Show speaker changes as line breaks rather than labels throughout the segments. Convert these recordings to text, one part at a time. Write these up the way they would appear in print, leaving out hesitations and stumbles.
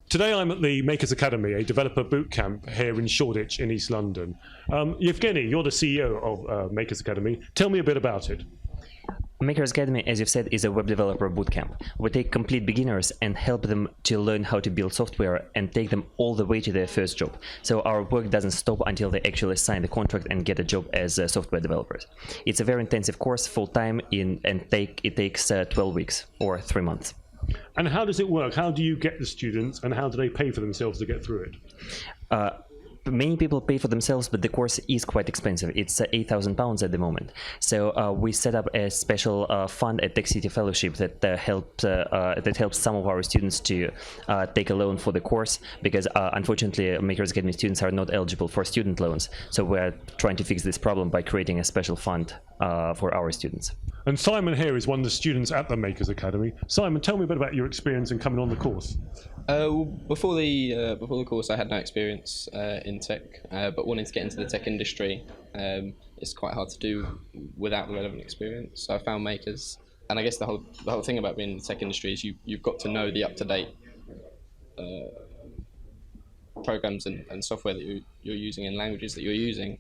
Today I'm at the Makers Academy, a developer boot camp here in Shoreditch in East London. Yevgeny, you're the CEO of Makers Academy. Tell me a bit about it.
Makers Academy, as you've said, is a web developer bootcamp. We take complete beginners and help them to learn how to build software and take them all the way to their first job. So our work doesn't stop until they actually sign the contract and get a job as software developers. It's a very intensive course, full-time, and it takes 12 weeks or 3 months.
And how does it work? How do you get the students and how do they pay for themselves to get through it?
Many people pay for themselves, but the course is quite expensive. It's £8,000 at the moment. So we set up a special fund at Tech City Fellowship that helps some of our students to take a loan for the course, because unfortunately Makers Academy students are not eligible for student loans. So we're trying to fix this problem by creating a special fund for our students.
And Simon here is one of the students at the Makers Academy. Simon, tell me a bit about your experience in coming on the course.
Before the course, I had no experience in tech, but wanting to get into the tech industry, it's quite hard to do without the relevant experience. So I found Makers, and I guess the whole thing about being in the tech industry is you've got to know the up-to-date programs and software that you're using and languages that you're using.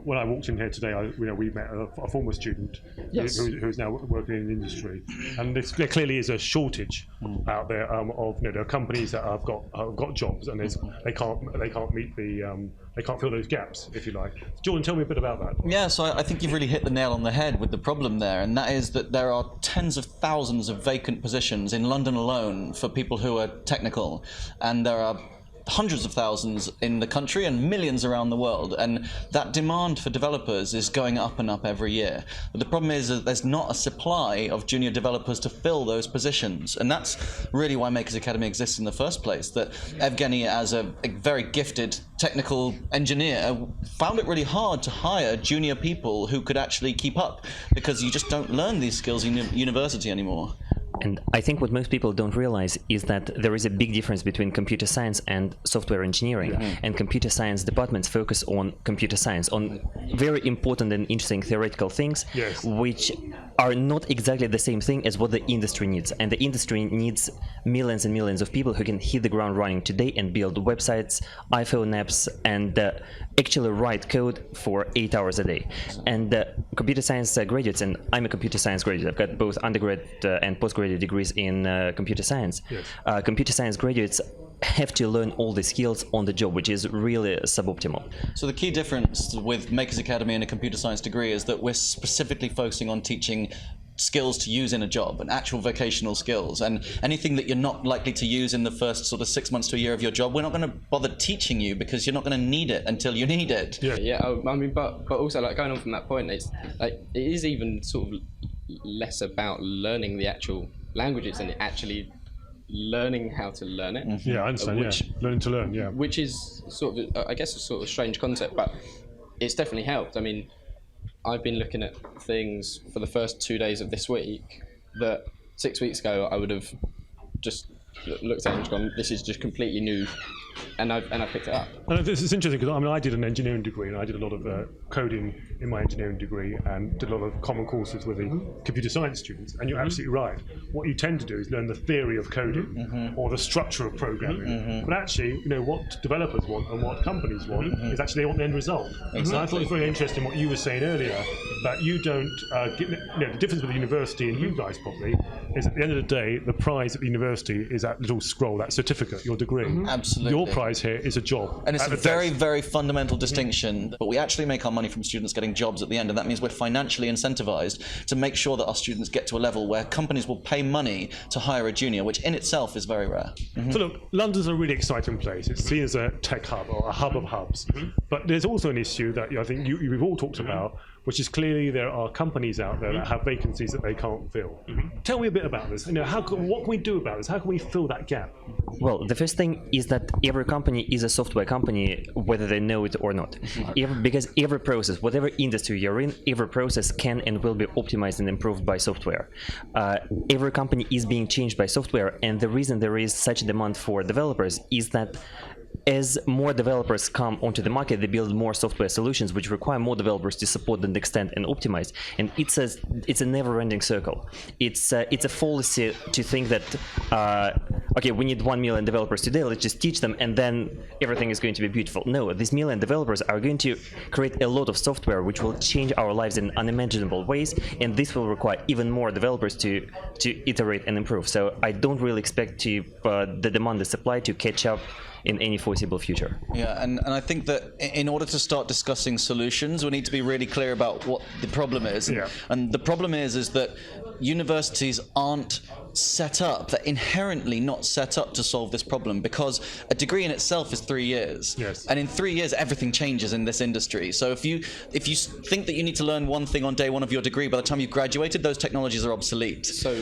When I walked in here today, we met a former student who's now working in the industry, and there clearly is a shortage out there of there are companies that have got jobs, and they can't meet they can't fill those gaps, if you like. Jordan, tell me a bit about that.
Yeah, so I think you've really hit the nail on the head with the problem there, and that is that there are tens of thousands of vacant positions in London alone for people who are technical, and there are hundreds of thousands in the country and millions around the world, and that demand for developers is going up and up every year. But the problem is that there's not a supply of junior developers to fill those positions, and that's really why Makers Academy exists in the first place. That Evgeny, as a very gifted technical engineer, found it really hard to hire junior people who could actually keep up, because you just don't learn these skills in university anymore.
And I think what most people don't realize is that there is a big difference between computer science and software engineering. And computer science departments focus on computer science, on very important and interesting theoretical things, which are not exactly the same thing as what the industry needs. And the industry needs millions and millions of people who can hit the ground running today and build websites, iPhone apps, and actually write code for 8 hours a day. And computer science graduates, and I'm a computer science graduate, I've got both undergrad and postgraduate degrees in computer science. Computer science graduates have to learn all the skills on the job, which is really suboptimal.
So the key difference with Makers Academy and a computer science degree is that we're specifically focusing on teaching skills to use in a job, and actual vocational skills, and anything that you're not likely to use in the first sort of 6 months to a year of your job, we're not going to bother teaching you, because you're not going to need it until you need it.
I mean, but also, like, going on from that point, it's like it is even sort of less about learning the actual languages and actually learning how to learn it.
Yeah, I understand. Learning to learn. Yeah,
which is sort of, I guess, a sort of strange concept, but it's definitely helped. I mean, I've been looking at things for the first 2 days of this week that 6 weeks ago I would have just looked at and gone, this is just completely new, and I picked it up.
And this is interesting because I did an engineering degree, and I did a lot of coding in my engineering degree, and did a lot of common courses with the computer science students. And you're absolutely right. What you tend to do is learn the theory of coding or the structure of programming. But actually, what developers want and what companies want is actually they want the end result. And I thought it was very interesting what you were saying earlier, that you don't the difference with the university and you guys probably is at the end of the day, the prize at the university is that little scroll, that certificate, your degree.
Absolutely.
Your prize here is a job.
And it's a very, very fundamental distinction. But we actually make our money from students getting jobs at the end, and that means we're financially incentivized to make sure that our students get to a level where companies will pay money to hire a junior, which in itself is very rare.
So look, London's a really exciting place. It's seen as a tech hub or a hub of hubs. But there's also an issue that I think we've all talked about, which is clearly there are companies out there that have vacancies that they can't fill. Tell me a bit about this. What can we do about this? How can we fill that gap?
Well, the first thing is that every company is a software company, whether they know it or not. Because every process, whatever industry you're in, every process can and will be optimized and improved by software. Every company is being changed by software, and the reason there is such a demand for developers is that as more developers come onto the market, they build more software solutions, which require more developers to support and extend and optimize. And it's a never-ending circle. It's a fallacy to think that okay, we need 1 million developers today. Let's just teach them, and then everything is going to be beautiful. No, these million developers are going to create a lot of software which will change our lives in unimaginable ways, and this will require even more developers to iterate and improve. So I don't really expect the demand and supply to catch up in any foreseeable future.
Yeah, and I think that in order to start discussing solutions, we need to be really clear about what the problem is.
Yeah.
And the problem is that universities aren't set up, they're inherently not set up to solve this problem, because a degree in itself is 3 years.
Yes.
And in 3 years, everything changes in this industry. So if you think that you need to learn one thing on day one of your degree, by the time you've graduated, those technologies are obsolete.
So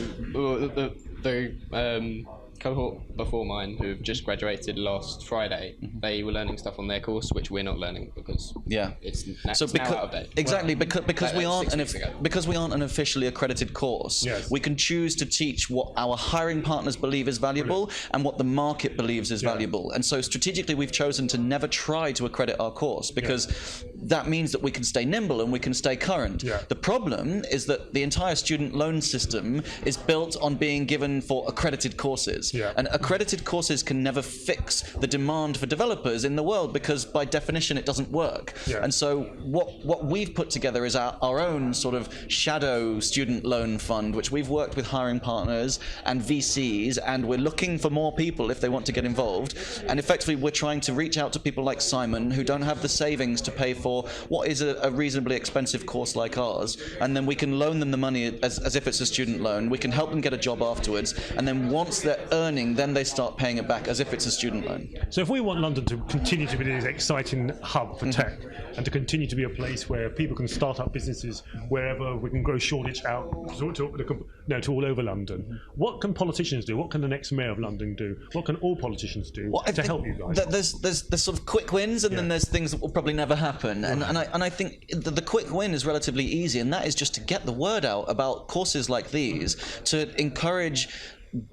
the cohort before mine, who've just graduated last Friday, they were learning stuff on their course which we're not learning because it's now out of date.
Exactly, because we aren't
6 weeks ago.
because we aren't an officially accredited course.
Yes.
We can choose to teach what our hiring partners believe is valuable and what the market believes is valuable. And so strategically, we've chosen to never try to accredit our course because that means that we can stay nimble and we can stay current.
Yeah.
The problem is that the entire student loan system is built on being given for accredited courses.
Yeah.
And accredited courses can never fix the demand for developers in the world because by definition it doesn't work.
Yeah.
And so what we've put together is our own sort of shadow student loan fund, which we've worked with hiring partners and VCs, and we're looking for more people if they want to get involved. And effectively we're trying to reach out to people like Simon who don't have the savings to pay for what is a reasonably expensive course like ours, and then we can loan them the money as if it's a student loan. We can help them get a job afterwards, and then once they're earning, then they start paying it back as if it's a student loan.
So if we want London to continue to be this exciting hub for tech, and to continue to be a place where people can start up businesses wherever, we can grow Shoreditch out to all over London, what can politicians do? What can the next mayor of London do? What can all politicians do to help you guys?
There's sort of quick wins, and then there's things that will probably never happen. And I think the quick win is relatively easy, and that is just to get the word out about courses like these, to encourage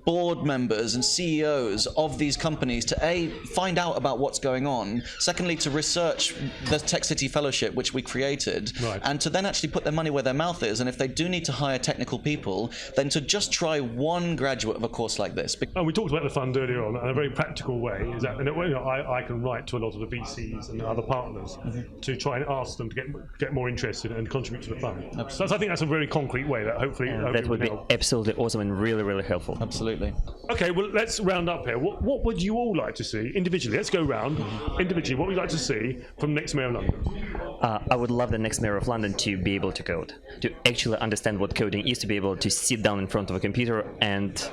board members and CEOs of these companies to find out about what's going on, secondly to research the Tech City Fellowship which we created, and to then actually put their money where their mouth is, and if they do need to hire technical people, then to just try one graduate of a course like this.
Oh, we talked about the fund earlier on in a very practical way, is that I can write to a lot of the VCs and other partners to try and ask them to get more interested and contribute to the fund. So I think that's a very concrete way that hopefully
that would be absolutely awesome and really, really helpful.
Absolutely.
Okay, well, let's round up here. What would you all like to see individually? Let's go round individually. What would you like to see from next mayor of London?
I would love the next mayor of London to be able to code, to actually understand what coding is, to be able to sit down in front of a computer and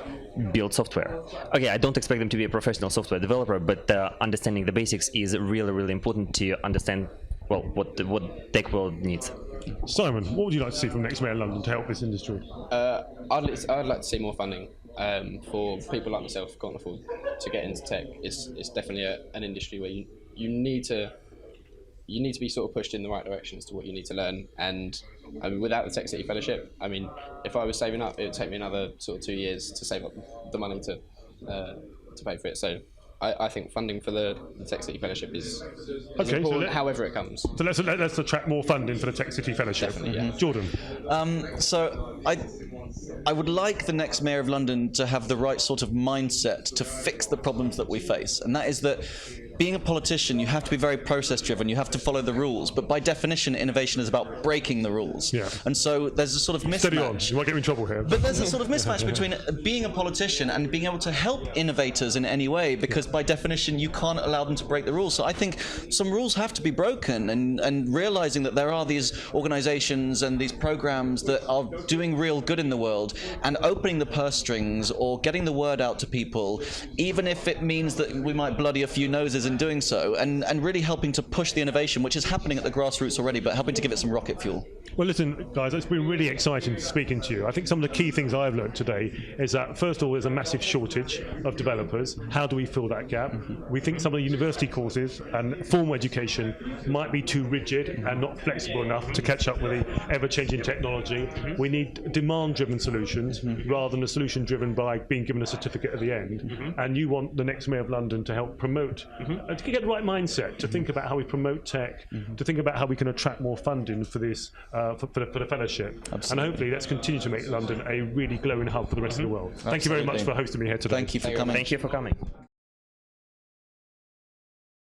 build software. Okay, I don't expect them to be a professional software developer, but understanding the basics is really, really important to understand, well, what tech world needs.
Simon, what would you like to see from next mayor of London to help this industry?
I'd like to see more funding for people like myself who can't afford to get into tech. It's definitely an industry where you need to be sort of pushed in the right direction as to what you need to learn. And I mean, without the Tech City Fellowship, I mean, if I was saving up, it would take me another sort of 2 years to save up the money to pay for it. So I think funding for the Tech City Fellowship is important, however it comes.
So let's attract more funding for the Tech City Fellowship.
Definitely, yeah.
Jordan.
So I would like the next mayor of London to have the right sort of mindset to fix the problems that we face, and that is that being a politician, you have to be very process-driven. You have to follow the rules. But by definition, innovation is about breaking the rules.
Yeah.
And so there's a sort of mismatch.
Steady on. You might get me in trouble here.
But there's a sort of mismatch between being a politician and being able to help innovators in any way, because by definition, you can't allow them to break the rules. So I think some rules have to be broken, and realizing that there are these organizations and these programs that are doing real good in the world, and opening the purse strings or getting the word out to people, even if it means that we might bloody a few noses in doing so, and really helping to push the innovation, which is happening at the grassroots already, but helping to give it some rocket fuel.
Well, listen, guys, it's been really exciting speaking to you. I think some of the key things I've learned today is that, first of all, there's a massive shortage of developers. How do we fill that gap? We think some of the university courses and formal education might be too rigid and not flexible enough to catch up with the ever-changing technology. We need demand-driven solutions. solutions rather than a solution driven by being given a certificate at the end. And you want the next Mayor of London to help promote, to get the right mindset, to think about how we promote tech, to think about how we can attract more funding for this, for the fellowship.
Absolutely.
And hopefully let's continue to make London a really glowing hub for the rest of the world. Thank you very much for hosting me here today.
Thank you for coming.
Thank you for coming.